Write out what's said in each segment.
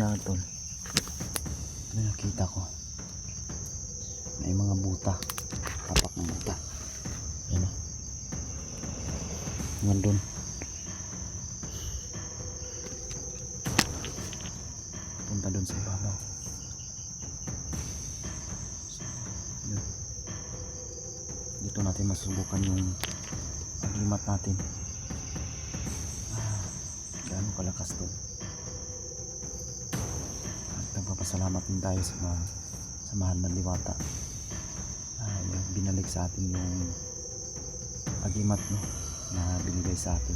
na tol, may nakita ko. May mga buta, tapak ng buta. Yan o. Nandun. Punta dun sa ibabaw. So, yun. Dito natin masubukan yung paglimat natin. Gaano kalakas to. At nagpapasalamat din tayo sa mahal na Diwata. Yung binalik sa atin yung agimat, no, na binigay sa atin.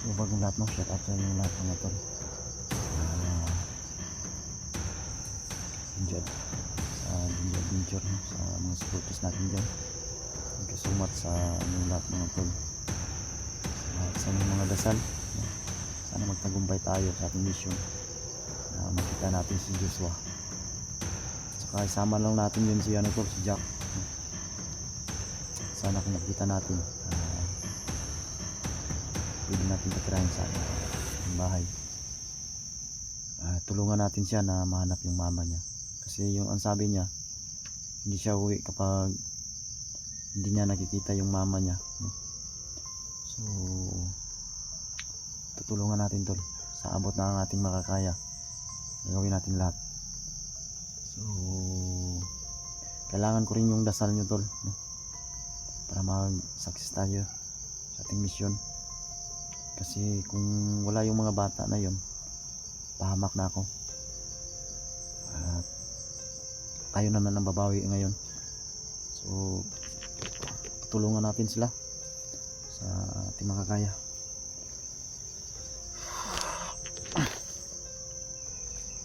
So bagong lahat, no, shout out sa inyo lahat mga tol. Adventure, no, sa mga supporters natin dyan. Thank you so much sa inyong lahat mga tol. Sa inyong mga dasal, no? Sana magtagumpay tayo sa ating mission na makita natin si Joshua. Saka isama lang natin yun si si Jack. Sana kung nakita natin, pwede natin patirahin sa bahay. Tulungan natin siya na mahanap yung mama niya. Kasi yung ang sabi niya, hindi siya uwi kapag hindi niya nakikita yung mama niya, no? So tutulungan natin tol sa abot na ang ating makakaya. Gagawin natin lahat. So kailangan ko rin yung dasal nyo tol, no? Para mag-success tayo sa ating mission. Kasi kung wala yung mga bata na yun, pahamak na ako. At tayo naman ang babawi ngayon. So tutulungan natin sila sa ating makakaya.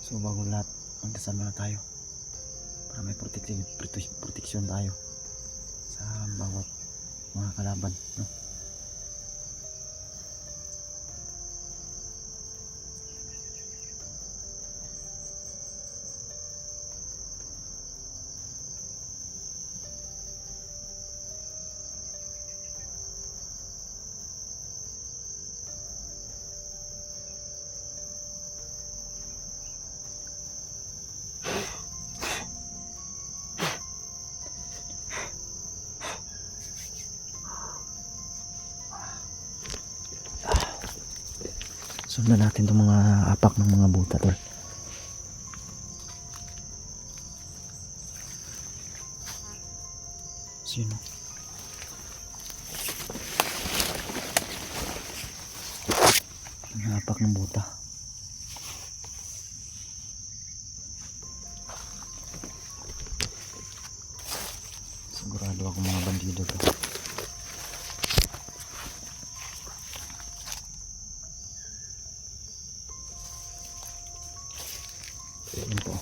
So bago lahat, magdasal na tayo para may protection tayo sa bawat mga kalaban, no? Sundan natin itong mga apak ng mga buta tol. Sino? Mga apak ng buta. Sigurado ako mga bandido to. Yun po.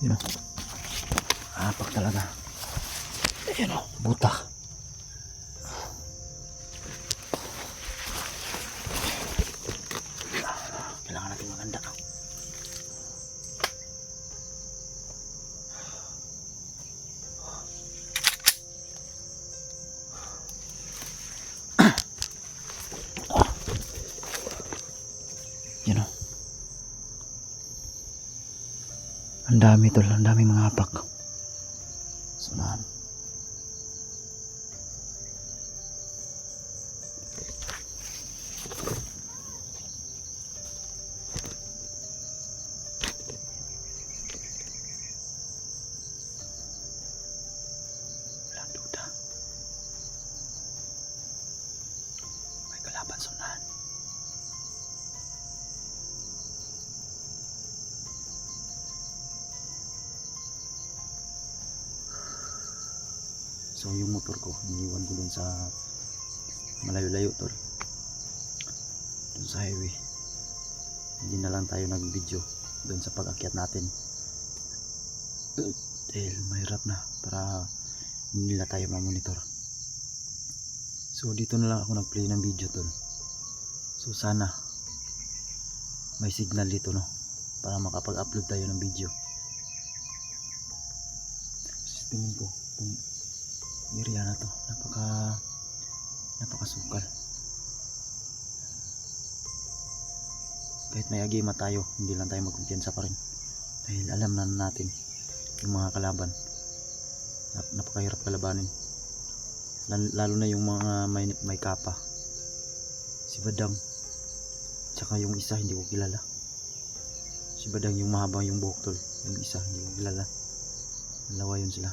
Yun o. Apak talaga. Ayun o. Buta. Kailangan natin maganda. Yun o. Ang dami tol, ang dami mga apak. Sunahan. Walang duda. May kalaban sunahan. So yung motor ko, iniwan ko dun sa malayo-layo tol, dun sa highway. Hindi na lang tayo nag-video dun sa pag-akyat natin dahil mahirap na, para hindi nila tayo mamonitor. So dito na lang ako nag-play ng video tol. So sana may signal dito, no, para makapag-upload tayo ng video. Tingin ko itong area na to, napakasukal. kahit may agima tayo, hindi lang tayo magkumpiyansa pa rin. Dahil alam na natin yung mga kalaban. Napakahirap kalabanin. Lalo na yung mga may kapa. Si Badang. Tsaka yung isa hindi ko kilala. Si Badang yung mahaba yung buhok tol. Yung isa hindi ko kilala. Dalawa yun sila.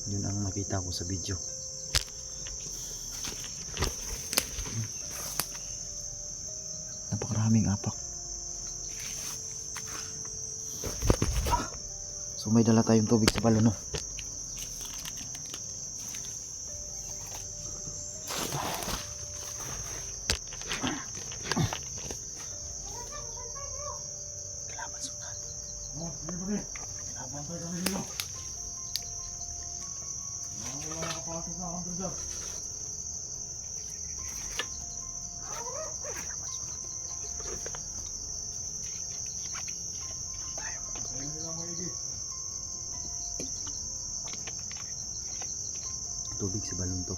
Yun ang makita ko sa video. Napakaraming apak. So may dala tayong tubig sa balon, no? Kalaban sunan. Oh, sige. Kalaban tayo kami dito. Wala nakapasok na akong dyan. Tubig sa balon to.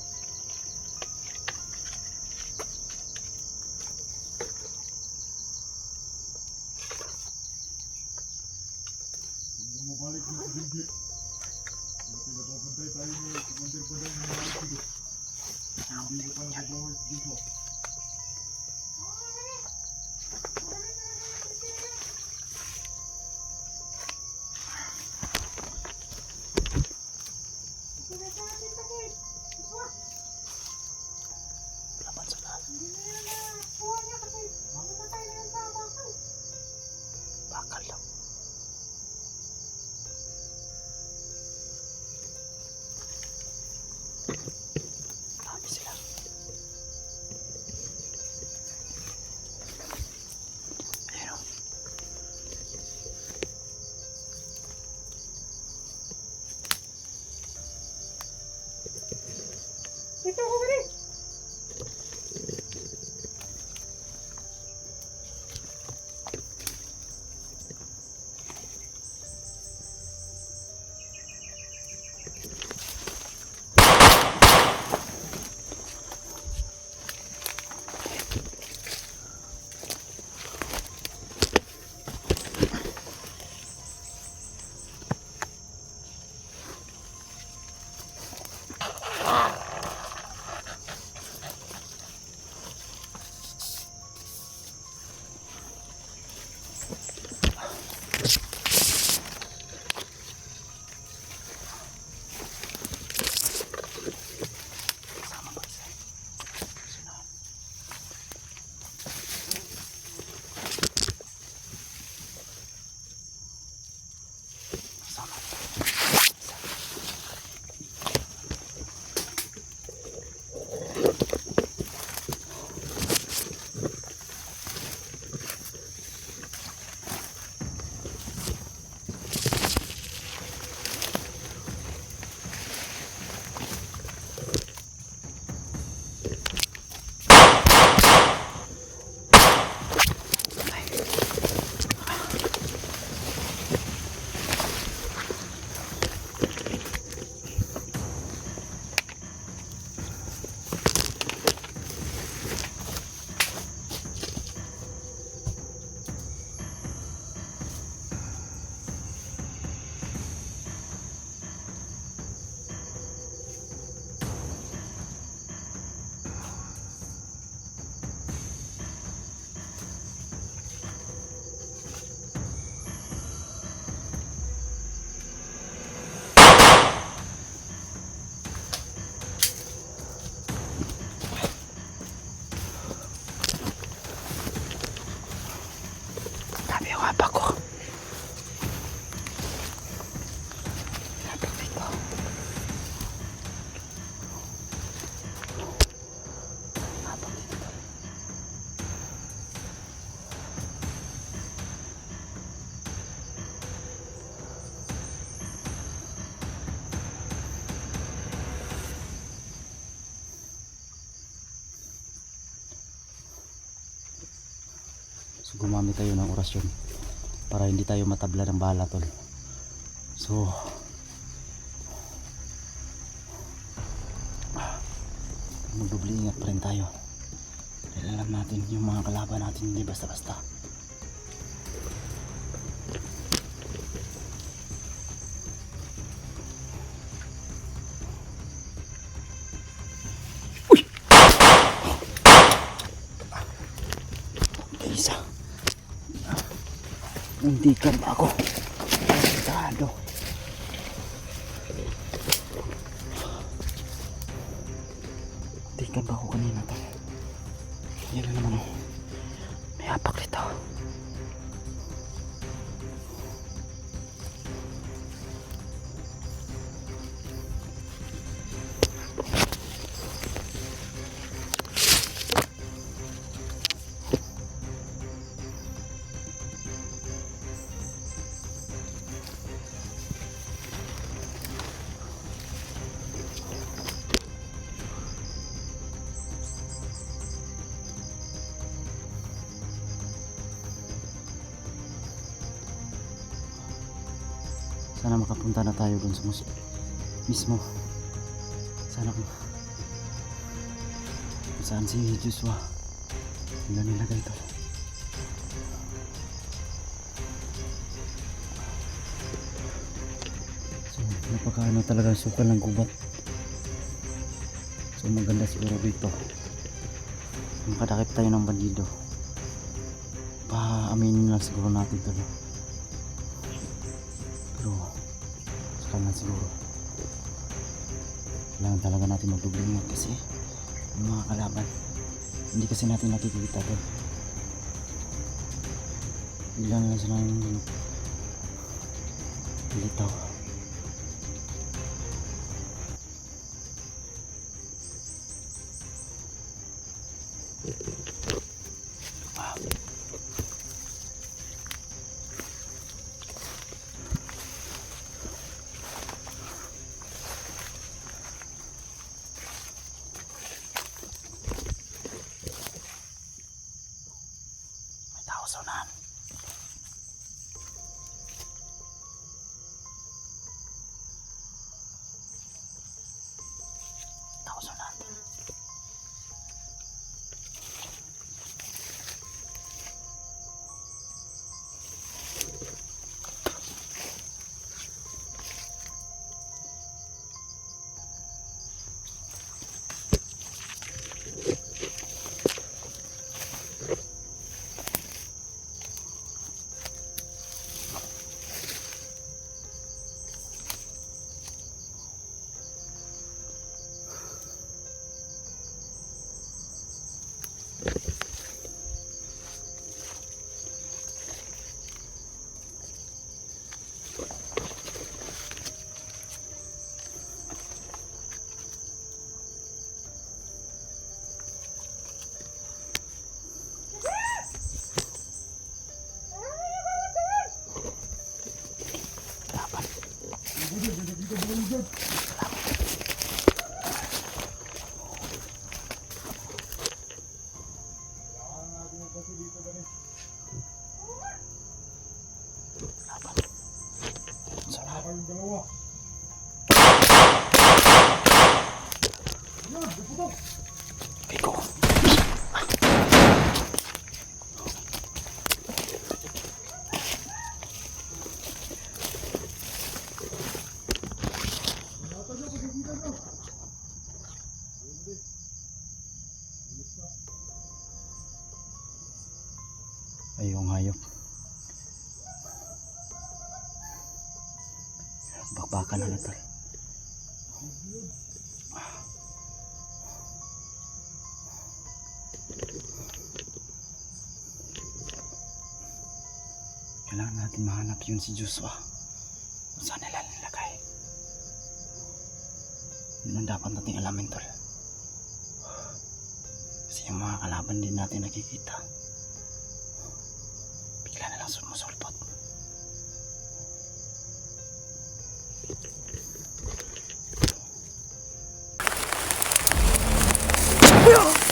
Hindi mo balik mo sa bibig. Hindi na papantay tayo mo. Kumantay pa lang yung mga dito. Hindi ko pa nagabawit dito. Bakal lang. Marami sila. Ayan o. Ito ko rin. Grabe yung apak ko. Apak dito. Apak dito. So gumamit tayo ng orasyon para hindi tayo matabla ng bala tol. So magdubli ingat pa rin tayo Alam natin yung mga kalaban natin hindi basta-basta. Uy! Isa. Hindi ka ba ako? Tado. Hindi ka ba ako kanina to? Yan na naman oh. May hapak dito. Sana makapunta na tayo dun sa mismo. Sana kung saan si Joshua. Wala nilagay ito. So napakaano talaga sukal ng gubat. So maganda siguro dito. Makadakip tayo ng bandido. Paaminin lang siguro natin ito. Pero saka na siguro kailangan talaga natin magdublingan kasi yung mga kalaban hindi kasi natin nakikita doon. Bigla na lang sila yung litaw. Saunahan. Saunahan. Ay, yung hayop. Bakbakan na natin. Kailangan natin mahanap yun si Joshua. Kung saan nila nilagay. Yun ang dapat nating alamin, tol. Kasi yung mga kalaban din natin nakikita. Bigla na lang sumusulpot. Yeah!